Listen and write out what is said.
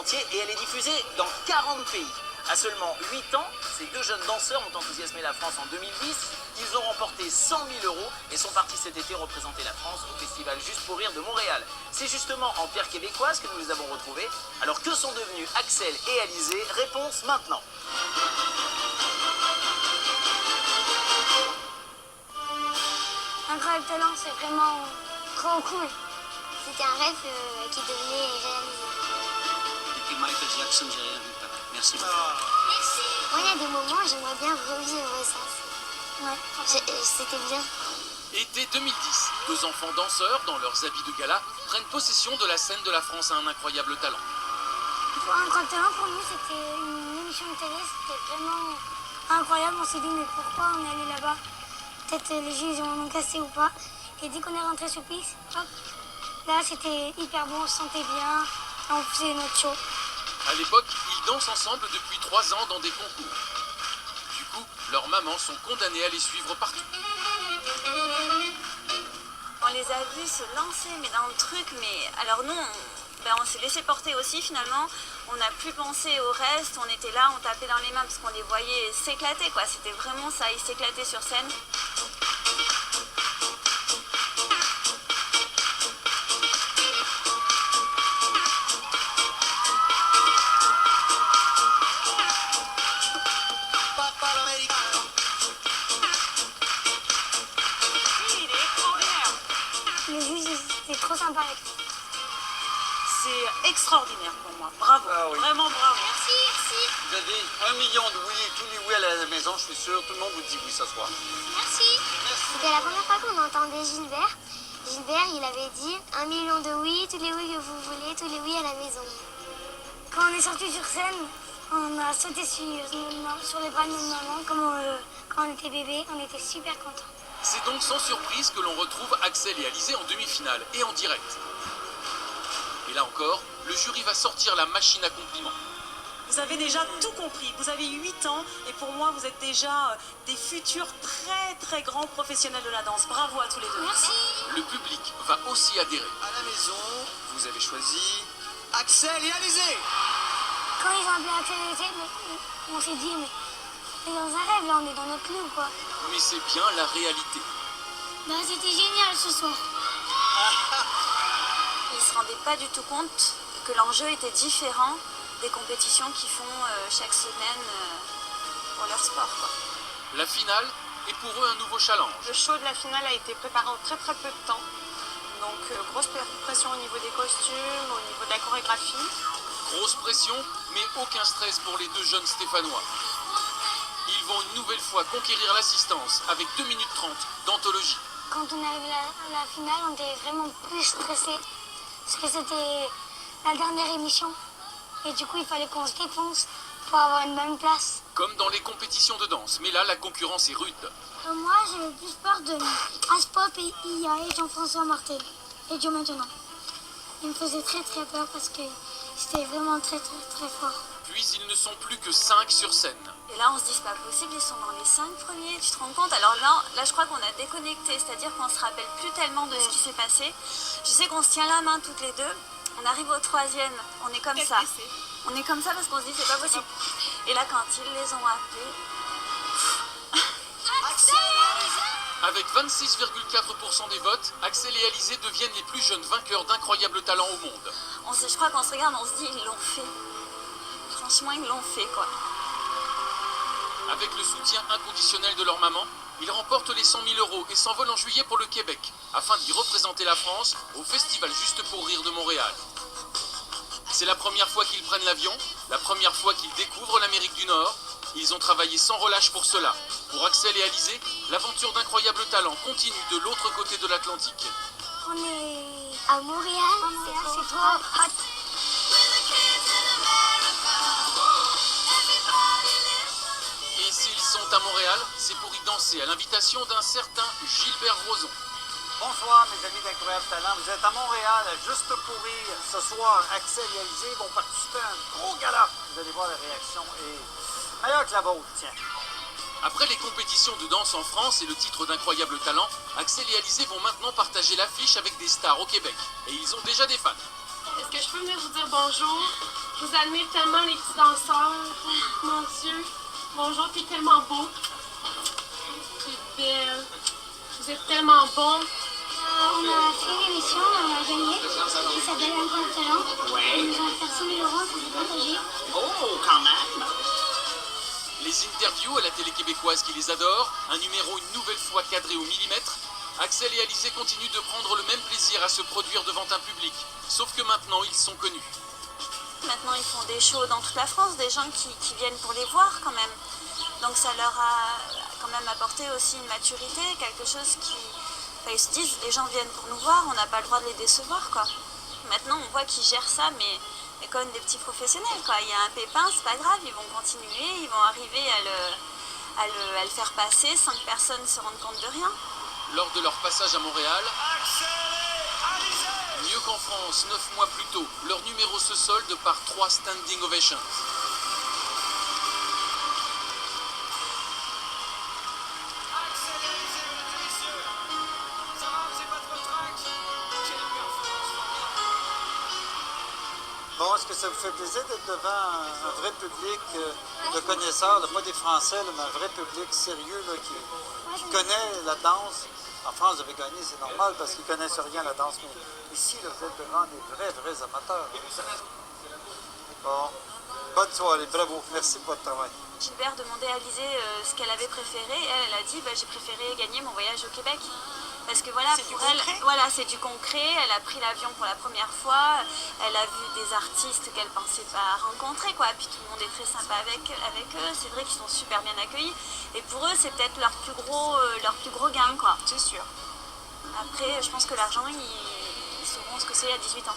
entier et elle est diffusée dans 40 pays. À seulement 8 ans, ces deux jeunes danseurs ont enthousiasmé la France en 2010. Ils ont remporté 100 000 € et sont partis cet été représenter la France au festival Juste pour Rire de Montréal. C'est justement en pierre québécoise que nous les avons retrouvés. Alors que sont devenus Axel et Alizé? Réponse maintenant. Incroyable Talent, c'est vraiment trop cool. C'était un rêve qui devenait réalisé. Depuis Michael Jackson, j'ai rien vu pareil. Merci beaucoup. Merci. Moi, il y a des moments où j'aimerais bien revivre ça. Ouais, c'était bien. Été 2010, deux enfants danseurs, dans leurs habits de gala, prennent possession de la scène de la France à un incroyable talent. Incroyable Talent, pour nous, c'était une émission de télé, c'était vraiment incroyable. On s'est dit, mais pourquoi on est allé là-bas? Peut-être les juges en ont cassé ou pas. Et dès qu'on est rentré sur piste, hop, là, c'était hyper bon, on se sentait bien, on faisait notre show. À l'époque, ils dansent ensemble depuis 3 ans dans des concours. Du coup, leurs mamans sont condamnées à les suivre partout. On les a vus se lancer mais dans le truc, mais alors nous, on s'est laissé porter aussi finalement. On n'a plus pensé au reste, on était là, on tapait dans les mains parce qu'on les voyait s'éclater, quoi. C'était vraiment ça, ils s'éclataient sur scène. Les juges, c'était trop sympa avec nous. C'est extraordinaire pour moi, bravo, vraiment bravo. Merci, merci. Vous avez 1 million de oui, tous les oui à la maison, je suis sûr. Tout le monde vous dit oui ce soir. Merci. C'était la première fois qu'on entendait Gilbert. Gilbert, il avait dit 1 million de oui, tous les oui que vous voulez, tous les oui à la maison. Quand on est sorti sur scène, on a sauté sur les bras de notre maman, comme quand on était bébé, on était super contents. C'est donc sans surprise que l'on retrouve Axel et Alizé en demi-finale et en direct. Et là encore, le jury va sortir la machine à compliments. Vous avez déjà tout compris, vous avez 8 ans et pour moi vous êtes déjà des futurs très très grands professionnels de la danse. Bravo à tous les deux. Merci. Le public va aussi adhérer. À la maison, vous avez choisi Axel et Alizé. Quand ils ont appelé Axel et Alizé, on s'est dit, mais on est dans un rêve, là, on est dans notre club, quoi. Mais c'est bien la réalité. Bah, c'était génial ce soir. Ils ne se rendaient pas du tout compte que l'enjeu était différent des compétitions qu'ils font chaque semaine pour leur sport, quoi. La finale est pour eux un nouveau challenge. Le show de la finale a été préparé en très très peu de temps. Donc grosse pression au niveau des costumes, au niveau de la chorégraphie. Grosse pression, mais aucun stress pour les deux jeunes Stéphanois. Ils vont une nouvelle fois conquérir l'assistance avec 2 minutes 30 d'anthologie. Quand on est arrivé à la finale, on était vraiment plus stressés. Parce que c'était la dernière émission. Et du coup, il fallait qu'on se défonce pour avoir une bonne place. Comme dans les compétitions de danse, mais là, la concurrence est rude. Moi, j'ai le plus peur de Aspop et IA et Jean-François Martel. Et Dieu maintenant. Il me faisait très très peur parce que c'était vraiment très très très fort. Puis ils ne sont plus que 5 sur scène. Et là, on se dit, c'est pas possible, ils sont dans les 5 premiers, tu te rends compte? Alors là, je crois qu'on a déconnecté, c'est-à-dire qu'on se rappelle plus tellement de ce qui s'est passé. Je sais qu'on se tient la main toutes les deux, on arrive au 3e, on est comme ça. On est comme ça parce qu'on se dit, c'est pas possible. Et là, quand ils les ont appelés... Avec 26,4% des votes, Axel et Alizé deviennent les plus jeunes vainqueurs d'incroyable talent au monde. Je crois qu'on se regarde, on se dit, ils l'ont fait. Franchement, ils l'ont fait, quoi. Avec le soutien inconditionnel de leur maman, ils remportent les 100 000 € et s'envolent en juillet pour le Québec, afin d'y représenter la France au Festival Juste pour Rire de Montréal. C'est la première fois qu'ils prennent l'avion, la première fois qu'ils découvrent l'Amérique du Nord. Ils ont travaillé sans relâche pour cela. Pour Axel et Alizé, l'aventure d'incroyable talent continue de l'autre côté de l'Atlantique. On est À Montréal, c'est trop hot. Et s'ils sont à Montréal, c'est pour y danser à l'invitation d'un certain Gilbert Rozon. Bonsoir mes amis d'Incroyable Talent, vous êtes à Montréal, juste pour rire. Ce soir, Axel et Alizé vont participer à un gros gala. Vous allez voir la réaction est meilleure que la vôtre, tiens. Après les compétitions de danse en France et le titre d'incroyable talent, Axel et Alizé vont maintenant partager l'affiche avec des stars au Québec. Et ils ont déjà des fans. Est-ce que je peux venir vous dire bonjour? Je vous admire tellement, les petits danseurs. Mon Dieu. Bonjour, t'es tellement beau. T'es belle. Vous êtes tellement bon. On a fait une émission, on a gagné. Qui s'appelle Incroyable Talent. Ouais. Ils nous ont offert 100 000 euros, ça s'est partagé. Oh, quand même. Les interviews à la télé québécoise qui les adore, un numéro une nouvelle fois cadré au millimètre. Axel et Alizé continuent de prendre le même plaisir à se produire devant un public. Sauf que maintenant, ils sont connus. Maintenant, ils font des shows dans toute la France, des gens qui viennent pour les voir quand même. Donc ça leur a quand même apporté aussi une maturité, quelque chose qui... Enfin, ils se disent, les gens viennent pour nous voir, on n'a pas le droit de les décevoir, quoi. Maintenant, on voit qu'ils gèrent ça, mais comme des petits professionnels, quoi. Il y a un pépin, c'est pas grave, ils vont continuer, ils vont arriver à le faire passer sans que personne se rende compte de rien. Lors de leur passage à Montréal, mieux qu'en France, 9 mois plus tôt, leur numéro se solde par 3 standing ovations. Bon, est-ce que ça vous fait plaisir d'être devant un vrai public de connaisseurs, là, pas des Français, là, mais un vrai public sérieux là, qui connaît la danse? En France, vous avez gagné, c'est normal parce qu'ils ne connaissent rien à la danse, mais ici, là, vous êtes devant des vrais amateurs. Bon, bonne soirée, bravo, merci pour votre travail. Gilbert demandait à Alizé ce qu'elle avait préféré, et elle a dit j'ai préféré gagner mon voyage au Québec. Parce que voilà, pour elle, voilà, c'est du concret, elle a pris l'avion pour la première fois, elle a vu des artistes qu'elle pensait pas rencontrer, quoi. Puis tout le monde est très sympa avec eux, c'est vrai qu'ils sont super bien accueillis. Et pour eux, c'est peut-être leur plus gros gain, quoi. C'est sûr. Après, je pense que l'argent, ils sauront ce que c'est à 18 ans.